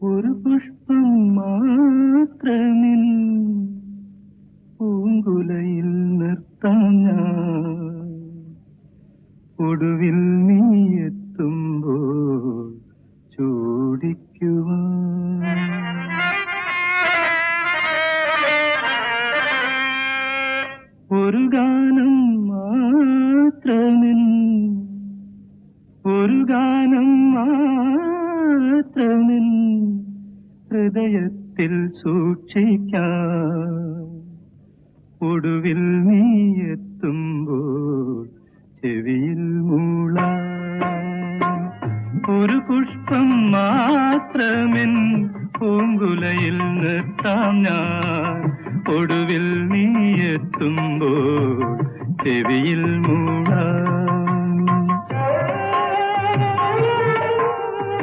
ഒരു പുഷ്പം മാത്രമിൽ പൂങ്കുലയിൽ നിർത്താം ഞാൻ. ഒടുവിൽ നീ എത്തുമ്പോൾ ചൂടിക്കുവാൻ. ഒരു ഗാനം മാത്രമിൽ ഒരു ഗാനം മാത്രമിൽ ഹൃദയത്തിൽ സൂക്ഷിക്കാം. ഒടുവിൽ നീ എത്തുമ്പോൾ ചെവിയിൽ മൂളാം. ഒരു പുഷ്പം മാത്രമെൻ പൂങ്കുലയിൽ നിർത്താം ഞാൻ. ഒടുവിൽ നീ എത്തുമ്പോൾ ചെവിയിൽ മൂളാം.